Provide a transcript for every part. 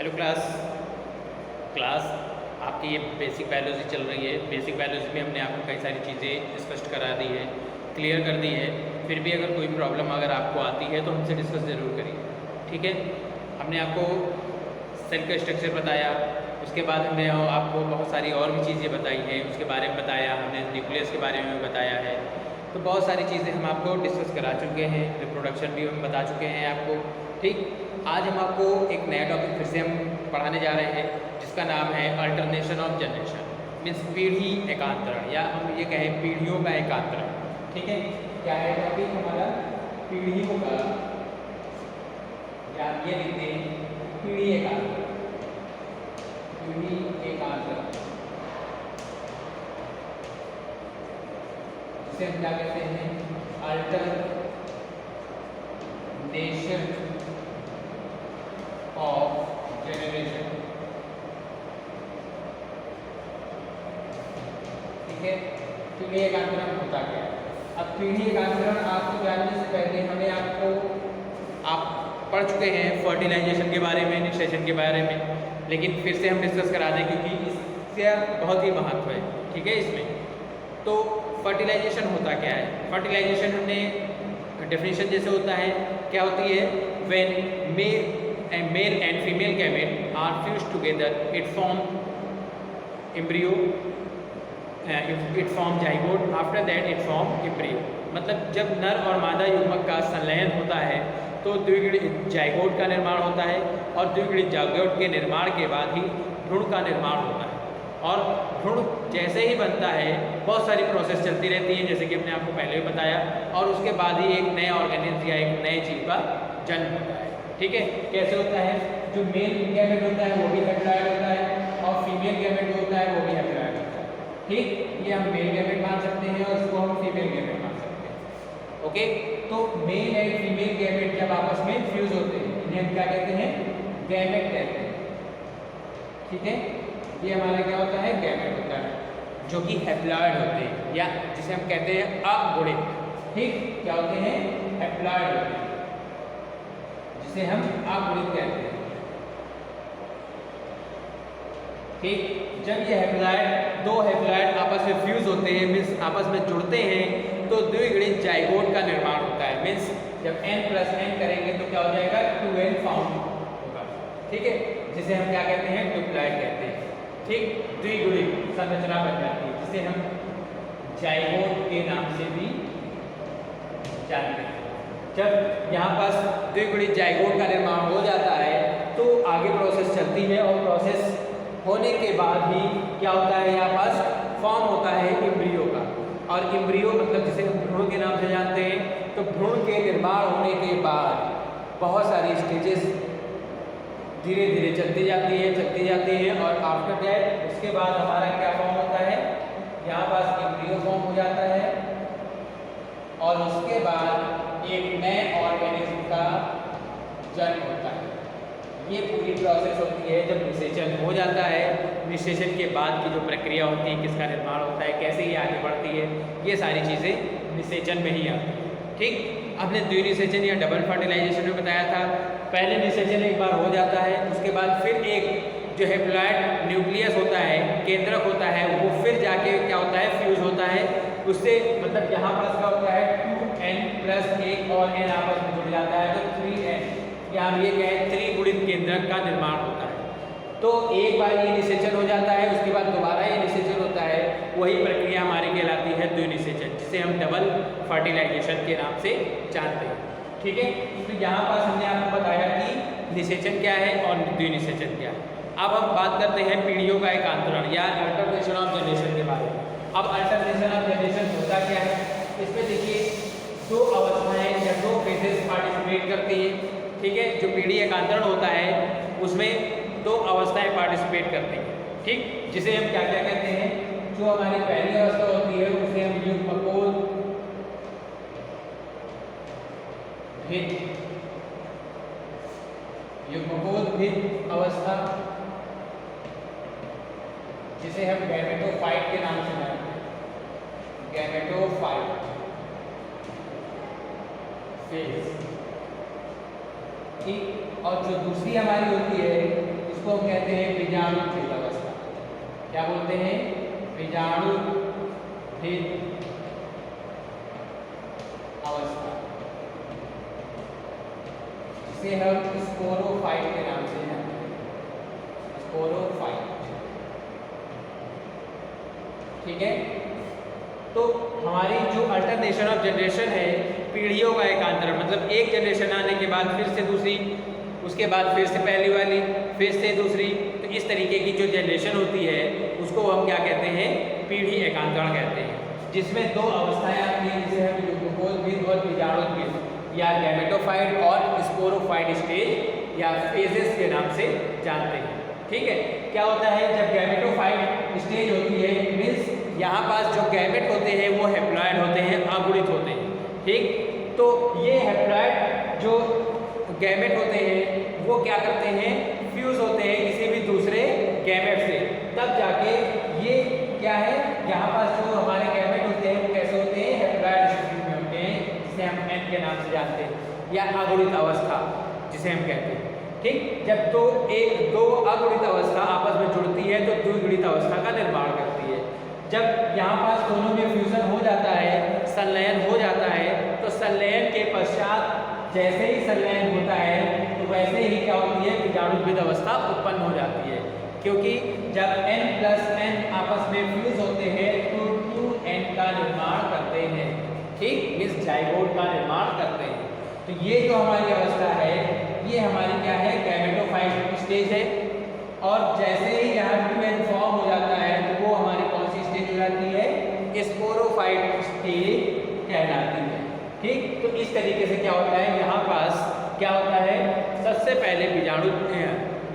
Hello class class आपकी ये basic biology चल रही है। बेसिक बायोलॉजी में हमने आपको कई सारी चीज़ें स्पष्ट करा दी है, क्लियर कर दी है। फिर भी अगर कोई प्रॉब्लम अगर आपको आती है तो हमसे डिस्कस ज़रूर करिए, ठीक है। हमने आपको सेल का स्ट्रक्चर बताया, उसके बाद हमने आपको बहुत सारी और भी चीज़ें बताई हैं, उसके बारे में बताया, हमने न्यूक्लियस के बारे में बताया है। तो बहुत सारी चीज़ें हम आपको डिस्कस करा चुके हैं, रिप्रोडक्शन भी हम बता चुके हैं आपको, ठीक। आज हम आपको एक नया टॉपिक फिर से हम पढ़ाने जा रहे हैं जिसका नाम है अल्टरनेशन ऑफ जनरेशन, मीन्स पीढ़ी एकांतरण, या हम ये कहें पीढ़ियों का एकांतरण, ठीक है। क्या है टॉपिक हमारा? पीढ़ियों का, या ये लिखते हैं पीढ़ी एकांतरण, पीढ़ी एकांतरण, जिसे हम क्या कहते हैं? अल्टरनेशन ऑफ जनरेशन, ठीक है। पीढ़ी एकांतरण होता क्या है? अब पीढ़ी एकांतरण आपको जानने से पहले हमें आप पढ़ चुके हैं फर्टिलाइजेशन के बारे में, निषेचन के बारे में, लेकिन फिर से हम डिस्कस करा दें क्योंकि इसका बहुत ही महत्व है, ठीक है। इसमें तो फर्टिलाइजेशन होता क्या है? फर्टिलाइजेशन हमने डेफिनेशन जैसे होता है, क्या होती है? When male and female gamete are fused together it form embryo, it form zygote, after that it form embryo. मतलब जब नर और मादा युग्मक का संलयन होता है तो द्विगुणित जाइगोट का निर्माण होता है, और द्विगुणित जाइगोट के निर्माण के बाद ही भ्रूण का निर्माण होता है। और भ्रूण जैसे ही बनता है बहुत सारी प्रोसेस चलती रहती है, जैसे कि हमने आपको पहले भी बताया, और उसके बाद ही एक नए ऑर्गेनिज्म या एक नए जीव का जन्म होता है, ठीक है। कैसे होता है? जो मेल गैमेट होता है वो भी हैप्लॉइड होता है, और फीमेल गैमेट जो होता है वो भी हैप्लॉइड होता है, ठीक। ये हम मेल गैमेट मान सकते हैं और इसको हम फीमेल गैमेट मान सकते हैं, ओके। तो मेल एंड फीमेल गैमेट जब आपस में फ्यूज होते हैं इन्हें हम क्या कहते हैं? गैमेट कहते हैं, ठीक है। ये हमारा क्या होता है? गैमेट होता है, जो कि हैप्लॉइड होते हैं, या जिसे हम कहते हैं अगुणित, ठीक। क्या होते हैं? हैप्लॉइड होते हैं, जिसे हम अगुणित कहते हैं, ठीक। जब ये हैप्लॉइड, दो हैप्लॉइड आपस में फ्यूज होते हैं, मीन्स आपस में जुड़ते हैं, तो द्विगुणित जाइगोट का निर्माण होता है। मीन्स जब n+n करेंगे तो क्या हो जाएगा? 2n फाउंड होगा, ठीक है, जिसे हम क्या कहते हैं? डिप्लॉइड कहते हैं, ठीक। द्विगुणित संरचना बन जाती है, जिसे हम जाइगोट के नाम से भी जानते हैं। जब यहाँ पास द्विगुणित जाइगोट का निर्माण हो जाता है तो आगे प्रोसेस चलती है, और प्रोसेस होने के बाद ही क्या होता है? यहाँ पास फॉर्म होता है एम्ब्रियो का, और एम्ब्रियो मतलब जिसे हम भ्रूण के नाम से जानते हैं। तो भ्रूण के निर्माण होने के बाद बहुत सारी स्टेजेस धीरे धीरे चलती जाती है, और आफ्टर दैट उसके बाद हमारा क्या फॉर्म होता है? यहाँ पास एम्ब्रियो फॉर्म हो जाता है, और उसके बाद एक नए ऑर्गेनिज्म का जन्म होता है। ये पूरी प्रोसेस होती है जब निषेचन हो जाता है। निषेचन के बाद की जो प्रक्रिया होती है, किसका निर्माण होता है, कैसे ये आगे बढ़ती है, ये सारी चीज़ें निषेचन में ही आती है, ठीक। हमने द्विनिषेचन या डबल फर्टिलाइजेशन में बताया था। पहले निषेचन एक बार हो जाता है, उसके बाद फिर एक जो हैप्लॉइड न्यूक्लियस होता है, केंद्रक होता है, वो फिर जाके क्या होता है? फ्यूज होता है उससे, मतलब यहाँ पर क्या होता है? 2n+1 और n आपस में जुड़ जाता है तो 3n, या हम ये कहें त्रिगुणित केंद्रक का निर्माण होता है। तो एक बार ये निषेचन हो जाता है, उसके बाद दोबारा ये निषेचन होता है, वही प्रक्रिया हमारी कहलाती है द्विनिषेचन, जिसे हम डबल फर्टिलाइजेशन के नाम से जानते हैं, ठीक है। तो यहाँ पर हमने आपको बताया कि निषेचन क्या है और द्विनिषेचन क्या है। अब हम बात करते हैं पीढ़ियों का एकांतरण या अल्टरनेशन ऑफ जनरेशन के बारे में। अब अल्टरनेशन ऑफ जनरेशन होता क्या है? इसमें देखिए दो अवस्थाएं या दो फेजेस पार्टिसिपेट करती हैं, ठीक है। जो पीढ़ी एकांतरण होता है उसमें दो अवस्थाएं पार्टिसिपेट करती हैं, ठीक। जिसे हम क्या क्या कहते हैं? जो हमारी पहली अवस्था होती है उसे हम युग्मकोल भिन्न अवस्था, जिसे हम गैमेटोफाइट के नाम से जानते हैं, गैमेटोफाइट फेज, ठीक। और जो दूसरी हमारी होती है उसको हम कहते हैं बीजाणुरहित अवस्था। क्या बोलते हैं? बीजाणुरहित अवस्था, जिसे हम स्पोरोफाइट के नाम से जानते हैं, स्पोरोफाइट। ठीक है। तो हमारी जो अल्टरनेशन ऑफ जनरेशन है, पीढ़ियों का एकांतरण, मतलब एक जनरेशन आने के बाद फिर से दूसरी, उसके बाद फिर से पहली वाली, फिर से दूसरी, तो इस तरीके की जो जनरेशन होती है उसको हम क्या कहते हैं? पीढ़ी एकांतरण कहते हैं, जिसमें दो अवस्थाएं आती हैं जिसे हम युग्मकोद्भिद और बीजाणुद्भिद या गैमेटोफाइट और स्पोरोफाइट स्टेज या फेजेस के नाम से जानते हैं। ठीक है। क्या होता है जब गैमेटोफाइट स्टेज होती है, मीन्स यहाँ पास जो गैमेट होते हैं वो हैप्लॉइड होते हैं, अगुणित होते हैं। ठीक। तो ये हैप्लॉइड जो गैमेट होते हैं वो क्या करते हैं? फ्यूज होते हैं किसी भी दूसरे गैमेट से, तब जाके ये क्या है, यहाँ पास जो हमारे गैमेट होते हैं वो कैसे होते हैं? हैप्लॉइड स्थिति में होते हैं, जिसे हम एन के नाम से जानते हैं, या अगुणित अवस्था जिसे हम कहते हैं। ठीक। जब दो अगुणित अवस्था आपस में जुड़ती है तो द्विगुणित अवस्था का निर्माण करती है। जब यहाँ पास दोनों में फ्यूजन हो जाता है, संलयन हो जाता है, तो संलयन के पश्चात जैसे ही संलयन होता है तो वैसे ही क्या होती है? बीजाणुद्भिद अवस्था उत्पन्न हो जाती है, क्योंकि जब n+n आपस में फ्यूज होते हैं तो 2n का निर्माण करते हैं। ठीक। इस जाइगोट का निर्माण करते हैं। तो ये जो हमारी अवस्था है ये हमारी क्या है? गैमेटोफाइट स्टेज है। और जैसे ही यहाँ 2n फॉर्म हो जाता है तो वो हमारी कौन सी स्टेज हो जाती है? स्पोरोफाइट स्टेज कहलाती है। ठीक। तो इस तरीके से क्या होता है, यहाँ पास क्या होता है? सबसे पहले बीजाणु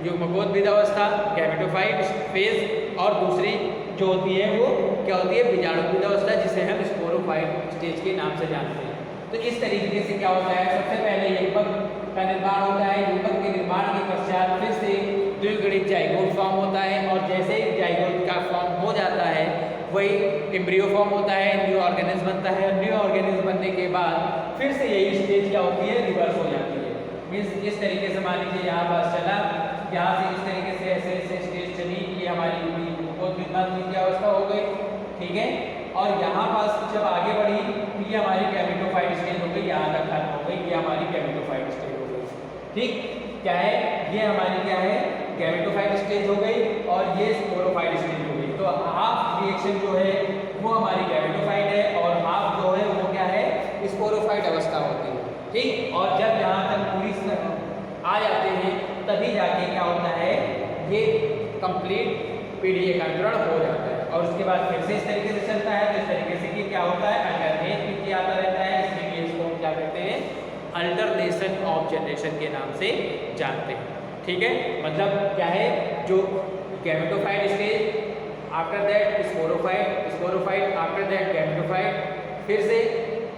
युग्मकोद्भिद अवस्था, गैमेटोफाइट फेज, और दूसरी जो होती है वो क्या होती है? बीजाणुद्भिद अवस्था, जिसे हम स्पोरोफाइट स्टेज के नाम से जानते हैं। तो इस तरीके से क्या होता है? सबसे पहले युग्मक का निर्माण होता है, युग्मक के निर्माण के पश्चात फिर से द्विगुणित जाइगोट फॉर्म होता है, और जैसे ही जाइगोट का फॉर्म हो जाता है वही एम्ब्रियो फॉर्म होता है, न्यू ऑर्गेनिज्म बनता है। न्यू ऑर्गेनिज्म बनने के बाद फिर से यही स्टेज क्या होती है? रिवर्स हो जाती है। मीन्स इस तरीके से मान लीजिए यहाँ पास चला, यहाँ से इस तरीके से ऐसे ऐसे स्टेज चली कि हमारी युग्मकोद्भिद की अवस्था हो गई। ठीक है। और यहाँ पास जब आगे बढ़ी तो ये हमारी गैमेटोफाइट स्टेज हो गई, यहाँ तक खत्म हो गई, ये हमारी गैमेटोफाइट स्टेज हो गई। ठीक। क्या है? ये हमारी क्या है? गैमेटोफाइट स्टेज हो गई, और ये स्पोरोफाइट स्टेज हो गई। तो हाफ रिएक्शन जो है वो हमारी गैमेटोफाइट है, और हाफ जो है वो क्या है? स्पोरोफाइट अवस्था होती है। ठीक। और जब यहाँ तक पूरी आ जाते हैं तभी जाके क्या होता है? ये कंप्लीट पीढ़ी एकांतरण हो जाता है, और उसके बाद फिर से इस तरीके से चलता है। तो इस तरीके से कि क्या होता है? अल्टरनेट पीढ़ी आता रहता है, इसलिए इसको हम क्या कहते हैं? अल्टरनेशन ऑफ जनरेशन के नाम से जानते हैं। ठीक है। मतलब क्या है? जो gametophyte stage, after that sporophyte, sporophyte after that gametophyte, फिर से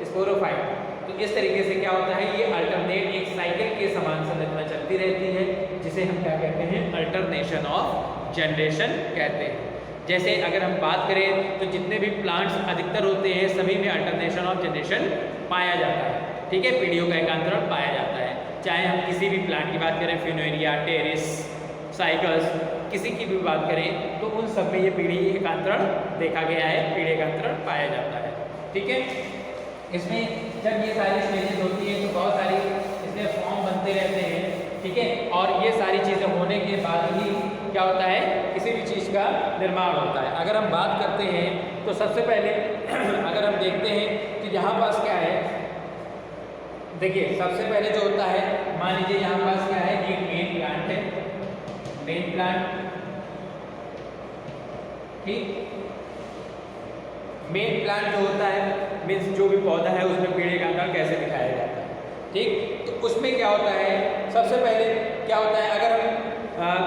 स्पोरोफाइट। तो इस तरीके से क्या होता है? ये अल्टरनेट एक साइकिल के समान संरचना चलती रहती है, जिसे हम क्या कहते हैं? अल्टरनेशन ऑफ जनरेशन कहते हैं। जैसे अगर हम बात करें तो जितने भी प्लांट्स अधिकतर होते हैं सभी में अल्टरनेशन ऑफ जनरेशन पाया जाता है। ठीक है। पीढ़ियों का एकांतरण पाया जाता है, चाहे हम किसी भी प्लांट की बात करें, फ्यूनेरिया, टेरिस, साइकल्स, किसी की भी बात करें तो उन सब में ये पीढ़ी एकांतरण देखा गया है, पीढ़ी एकांतरण पाया जाता है। ठीक है। इसमें जब ये सारी स्टेजेस होती है तो बहुत सारी इसमें फॉर्म बनते रहते हैं। ठीक है। और ये सारी चीज़ें होने के बाद ही क्या होता है? किसी भी चीज़ का निर्माण होता है। अगर हम बात करते हैं तो सबसे पहले अगर हम देखते हैं तो यहाँ पास क्या है? देखिए सबसे पहले जो होता है, मान लीजिए यहाँ पास क्या है? एक मेन प्लांट है, मेन प्लांट। ठीक। मेन प्लांट जो होता है मीन्स जो भी पौधा है उसमें पीढ़ी एकांतरण कैसे दिखाया जाता है। ठीक। तो उसमें क्या होता है? सबसे पहले क्या होता है? अगर हम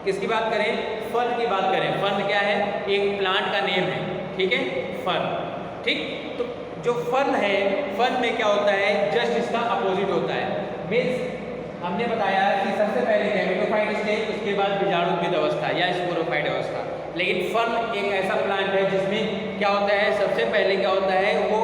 किसकी बात करें? फर्न की बात करें। फर्न क्या है? एक प्लांट का नेम है। ठीक है। फर्न। ठीक। तो जो फर्न है, फर्न में क्या होता है? जस्ट इसका अपोजिट होता है। मीन्स हमने बताया कि सबसे पहले गैमेटोफाइट स्टेज, उसके बाद बीजाणुद्भिद अवस्था या स्पोरोफाइट अवस्था। लेकिन फर्न एक ऐसा प्लांट है जिसमें क्या होता है? सबसे पहले क्या होता है? वो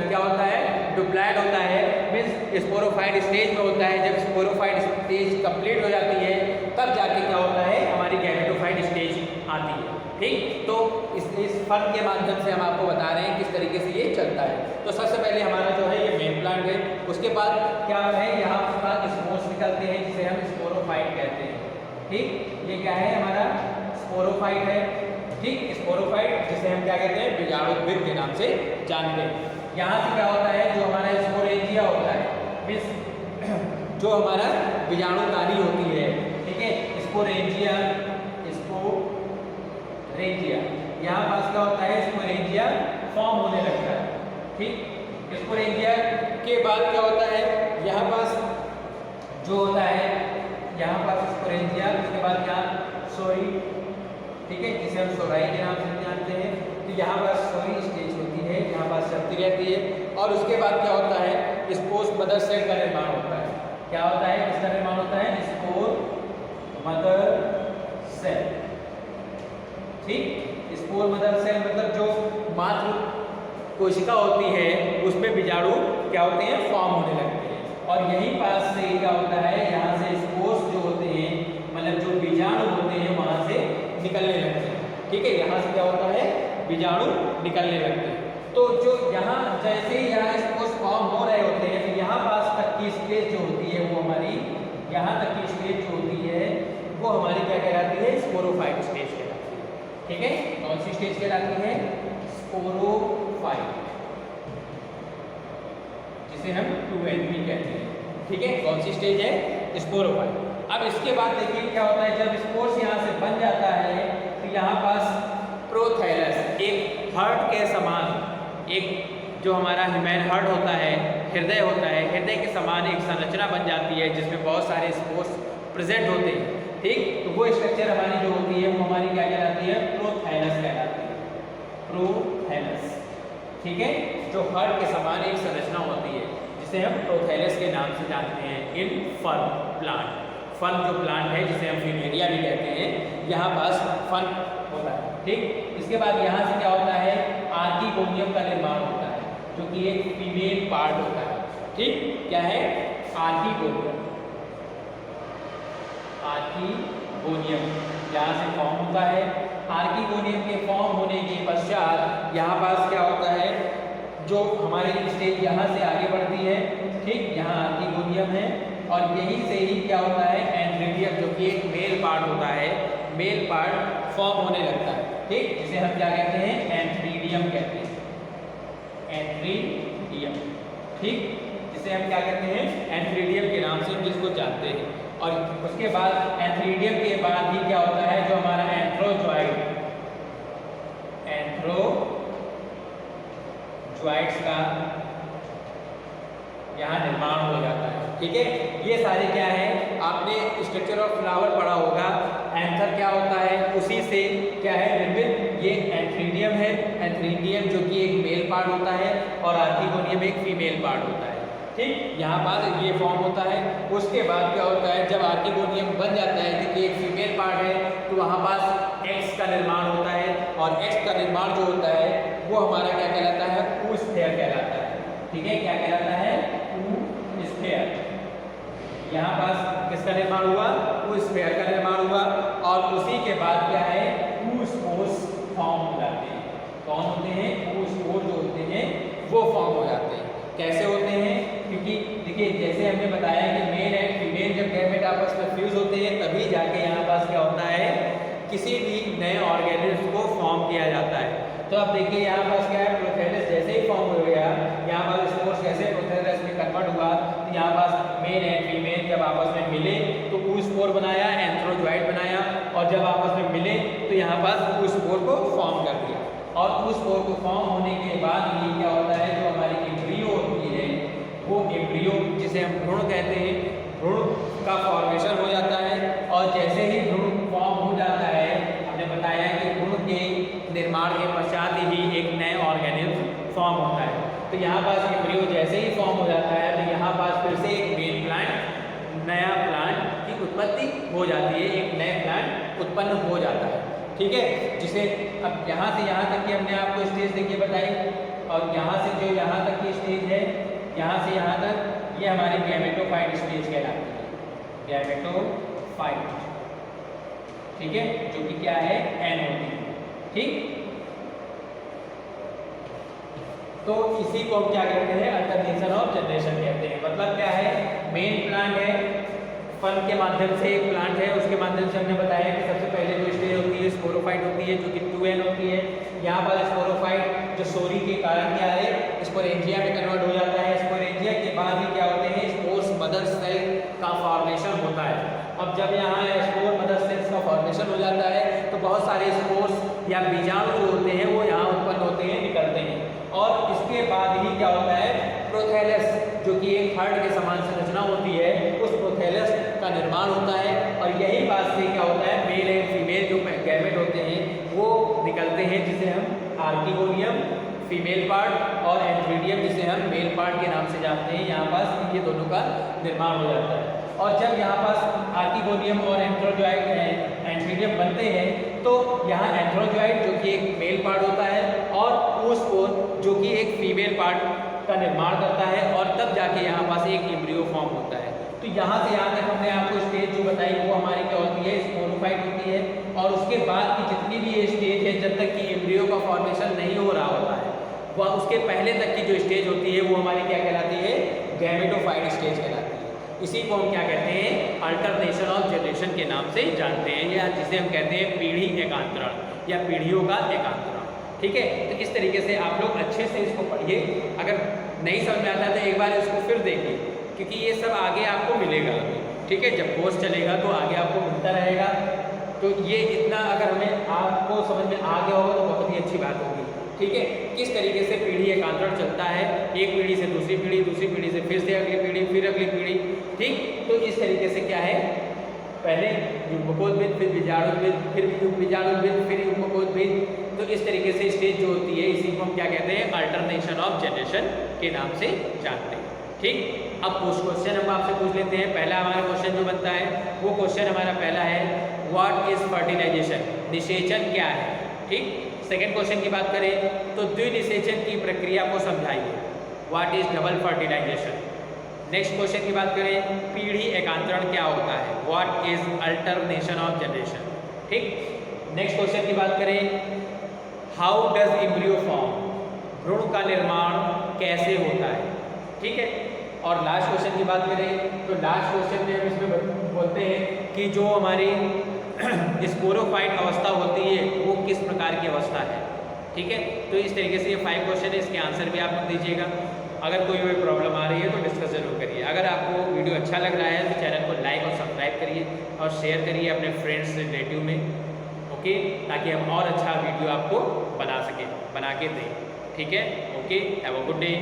क्या होता है? डिप्लॉयड होता है मीन्स स्पोरोफाइट स्टेज में होता है। जब स्पोरोफाइट स्टेज कंप्लीट हो जाती है तब जाके क्या होता है, हमारी गैमेटोफाइट स्टेज आती है। ठीक, तो इस फर्क के माध्यम से हम आपको बता रहे हैं किस तरीके से ये चलता है। तो सबसे पहले हमारा जो है ये मेन प्लांट है, उसके बाद क्या है, यहाँ पर स्पोर्स निकलते हैं जिसे हम स्पोरोफाइट कहते हैं। ठीक, ये क्या है, हमारा स्पोरोफाइट है। ठीक, स्पोरोफाइट जिसे हम क्या कहते हैं, बीजाणुद्भिद के नाम से जानते हैं। यहाँ से क्या होता है, जो हमारा स्पोरेंजिया होता है, मीन्स जो हमारा बीजाणुधारी होती है, ठीक है, स्पोरेंजिया, स्पोरेंजिया, यहाँ पास क्या होता है, स्पोरेंजिया फॉर्म होने लगता है। ठीक, स्पोरेंजिया के बाद क्या होता है, यहाँ पास जो होता है, यहाँ पास स्पोरेंजिया, उसके बाद यहाँ सोई, ठीक है, जिसे हम सोराई के नाम से जानते हैं। तो यहाँ पर सोई स्टेज होती है, यहाँ पास चलती रहती है, और उसके बाद क्या होता है, स्पोर मदर सेल का निर्माण होता है। क्या होता है, किसका निर्माण होता है, स्पोर मदर सेल। ठीक, स्पोर मदर सेल मतलब जो मातृ कोशिका होती है उसमें बीजाणु क्या होते हैं, फॉर्म होने लगते हैं। और यहीं पास से क्या होता है, यहाँ से स्पोर्स जो होते हैं, मतलब जो बीजाणु होते हैं वहाँ से निकलने लगते हैं। ठीक है, यहाँ से क्या होता है, बीजाणु निकलने लगते हैं। तो जो यहाँ जैसे ही यहाँ स्पोर्स फॉर्म हो रहे होते हैं, तो यहाँ पास तक की स्टेज जो होती है वो हमारी, यहाँ तक की स्टेज जो होती है वो हमारी क्या कहलाती है, स्पोरोफाइट स्टेज कहलाती है। ठीक है, कौन सी स्टेज कहलाती है, स्पोरोफाइट, जिसे हम 2NP कहते हैं। ठीक है, कौन सी स्टेज है, स्पोरोफाइट। अब इसके बाद देखिए क्या होता है, जब स्पोर्स यहाँ से बन जाता है तो यहाँ पास प्रोथैलस, एक हार्ट के समान, एक जो हमारा ह्यूमन हार्ट होता है, हृदय होता है, हृदय के समान एक संरचना बन जाती है जिसमें बहुत सारे स्पोर्स प्रेजेंट होते हैं। ठीक, तो वो स्ट्रक्चर हमारी जो होती है वो हमारी क्या कहलाती है, प्रोथैलस कहलाती है, प्रोथैलस। ठीक है, जो हार्ट के समान एक संरचना होती है जिसे हम प्रोथैलस के नाम से जानते हैं इन फर्न प्लांट। फर्न जो प्लांट है जिसे हम फ्यूमेरिया भी कहते हैं, यहाँ पास फर्न होता है। ठीक, इसके बाद यहाँ से क्या होता है, आर्किगोनियम का निर्माण होता है जो कि एक फीमेल पार्ट होता है। ठीक, क्या है, आर्किगोनियम, आर्किगोनियम यहाँ से फॉर्म होता है। आर्किगोनियम के फॉर्म होने के पश्चात यहाँ पास क्या होता है, जो हमारी स्टेज यहाँ से आगे बढ़ती है। ठीक, यहाँ आर्किगोनियम है और यहीं से ही क्या होता है, एंथ्रीडियम जो कि एक मेल पार्ट होता है, मेल पार्ट फॉर्म होने लगता है। ठीक, जिसे हम क्या कहते हैं, एंथ्रीडियम कहते हैं, एंथ्रीडियम। ठीक, जिसे हम क्या कहते हैं, एंथ्रीडियम के नाम से जिसको जानते हैं। और उसके बाद एंथ्रीडियम के बाद ही क्या होता है, जो हमारा एंथ्रोजॉइड, एंथ्रोजॉइड्स का यहाँ निर्माण हो जाता है। ठीक है, ये सारे क्या है, आपने स्ट्रक्चर ऑफ फ्लावर पढ़ा होगा, एंथर क्या होता है, उसी से क्या है निर्मित, ये एंथ्रीडियम है। एंथ्रीडियम जो कि एक मेल पार्ट होता है और आर्किगोनियम एक फीमेल पार्ट होता है। ठीक, यहाँ पास ये फॉर्म होता है। उसके बाद क्या होता है, जब आर्किगोनियम बन जाता है क्योंकि एक फीमेल पार्ट है, तो वहाँ पास एक्स का निर्माण होता है और एक्स का निर्माण जो होता है वो हमारा क्या कहलाता है, oosphere कहलाता है। ठीक है, क्या कहलाता है, oosphere। यहाँ पास किसका निर्माण हुआ, oosphere का निर्माण हुआ और उसी के बाद क्या है, oospores फॉर्म हो जाते हैं। कौन होते हैं, oospore जो होते हैं वो फॉर्म हो जाते हैं। कैसे होते हैं, क्योंकि देखिए जैसे हमने बताया कि मेल एंड फीमेल जब गैमेट आपस में फ्यूज होते हैं तभी जाके यहाँ पास क्या होता है, किसी भी नए ऑर्गेनिज्म को फॉर्म किया जाता है। तो अब देखिए यहाँ पास क्या है, प्रोथैलस जैसे ही फॉर्म हो गया, यहाँ पास स्पोर्स जैसे प्रोथैलस में कन्वर्ट हुआ, तो यहाँ पास मेल एंड फीमेल जब आपस में मिले तो oospore बनाया, एंथ्रोजॉइड बनाया, और जब आपस में मिले तो यहाँ पास oospore को फॉर्म कर दिया। और oospore को फॉर्म होने के बाद ये क्या होता है, जो हमारी एम्ब्रियो होती है, वो एम्ब्रियो जिसे हम भ्रूण कहते हैं, भ्रूण का फॉर्मेशन हो जाता है। और जैसे ही भ्रूण फॉर्म हो जाता है, हमने बताया कि भ्रूण के निर्माण के पश्चात ही एक नए ऑर्गेनिज्म फॉर्म होता है। तो यहाँ पास एम्ब्रियो जैसे ही फॉर्म हो जाता है तो यहाँ पास फिर से एक मेन प्लांट, नया प्लांट की उत्पत्ति हो जाती है, एक नए प्लांट उत्पन्न हो जाता है। ठीक है, जिसे अब यहाँ से यहाँ तक की हमने आपको स्टेज देखिए बताई, और यहाँ से जो यहाँ तक की स्टेज है यहाँ से यहाँ तक ये हमारी गैमेटोफाइट स्टेज कहलाती है, गैमेटोफाइट, ठीक है, जो कि क्या है एन होती है, ठीक। तो इसी को हम क्या कहते हैं, अल्टरनेशन ऑफ जनरेशन कहते हैं। मतलब क्या है, मेन प्लांट है, फल के माध्यम से एक प्लांट है, उसके माध्यम से हमने बताया कि सबसे पहले जो स्टेज होती है स्पोरोफाइट होती है, जो कि 2n होती है। यहाँ पर स्पोरोफाइट जो सोरी के कारण क्या है स्पोरेंजिया में कन्वर्ट हो जाता है। स्पोरेंजिया के बाद ही क्या होते हैं, स्पोर्स मदर सेल का फॉर्मेशन होता है। अब जब यहाँ स्पोर मदर सेल्स का फॉर्मेशन हो जाता है तो बहुत सारे स्पोर्स या बीजाणु जो होते हैं वो यहाँ उत्पन्न होते हैं, निकलते हैं। और इसके बाद ही क्या होता है, प्रोथैलस जो कि एक हार्ट के समान संरचना होती है, उस प्रोथैलस का निर्माण होता है। और यही बात से क्या होता है, मेल एंड फीमेल जो गैमेट होते हैं वो निकलते हैं, जिसे हम आर्किगोनियम फीमेल पार्ट और एंथ्रीडियम जिसे हम मेल पार्ट के नाम से जानते हैं। यहाँ पास ये दोनों का निर्माण हो जाता है। और जब यहाँ पास आर्किगोनियम और एंथ्रीडियम बनते हैं तो यहाँ एंथ्रोजॉइड जो कि एक मेल पार्ट होता है और oospore जो कि एक फीमेल पार्ट का निर्माण करता है, और तब जाके यहाँ पास एक एम्ब्रियो फॉर्म होता है। तो यहाँ से यहाँ तक हमने आपको स्टेज जो बताई वो हमारी क्या होती है, स्पोरोफाइट होती है। और उसके बाद की जितनी भी ये स्टेज है, जब तक कि एम्ब्रियो का फॉर्मेशन नहीं हो रहा होता है, वह उसके पहले तक की जो स्टेज होती है वो हमारी क्या कहलाती है, गैमेटोफाइट स्टेज कहलाती है। इसी को हम क्या कहते हैं, अल्टरनेशन ऑफ जनरेशन के नाम से जानते हैं, या जिसे हम कहते हैं पीढ़ी एकांतरण या पीढ़ियों का एकांतरण, ठीक है। तो इस तरीके से आप लोग अच्छे से इसको पढ़िए। अगर नहीं समझ में आता है तो एक बार इसको फिर देखिए, क्योंकि ये सब आगे आपको मिलेगा, ठीक है। जब कोर्स चलेगा तो आगे आपको मिलता रहेगा। तो ये इतना अगर हमें आपको समझ में आ गया होगा तो बहुत ही अच्छी बात होगी, ठीक है। किस तरीके से पीढ़ी एकांतरण चलता है, एक पीढ़ी से दूसरी पीढ़ी, दूसरी पीढ़ी से फिर से अगली पीढ़ी, फिर अगली पीढ़ी, ठीक। तो इस तरीके से क्या है, पहले युग्मकोद्भिद, फिर बीजाणुद्भिद, फिर बीजाणुद्भिद, फिर युग्मकोद्भिद। तो इस तरीके से स्टेज जो होती है इसी को हम क्या कहते हैं, अल्टरनेशन ऑफ जनरेशन के नाम से जानते हैं, ठीक। अब कुछ क्वेश्चन हम आपसे पूछ लेते हैं। पहला हमारा क्वेश्चन जो बनता है वो क्वेश्चन हमारा पहला है, व्हाट इज फर्टिलाइजेशन, निषेचन क्या है, ठीक। सेकेंड क्वेश्चन की बात करें तो द्विनिषेचन की प्रक्रिया को समझाइए, what is double fertilisation. Next question की बात करें, पीढ़ी एकांतरण क्या होता है, what is alternation of generation, ठीक। नेक्स्ट क्वेश्चन की बात करें, हाउ डज एम्ब्रियो फॉर्म, भ्रूण का निर्माण कैसे होता है, ठीक है। और लास्ट क्वेश्चन की बात करें तो लास्ट क्वेश्चन में हम इसमें बोलते हैं कि जो हमारी स्पोरोफाइट अवस्था होती है वो किस प्रकार की अवस्था है, ठीक है। तो इस तरीके से ये 5 क्वेश्चन है, इसके आंसर भी आप दीजिएगा। अगर कोई प्रॉब्लम आ रही है तो डिस्कस जरूर करिए। अगर आपको वीडियो अच्छा लग रहा है तो चैनल को लाइक और सब्सक्राइब करिए और शेयर करिए अपने फ्रेंड्स रिलेटिव में, ओके, ताकि हम और अच्छा वीडियो आपको बना के दें, ठीक है। Okay, have a good day.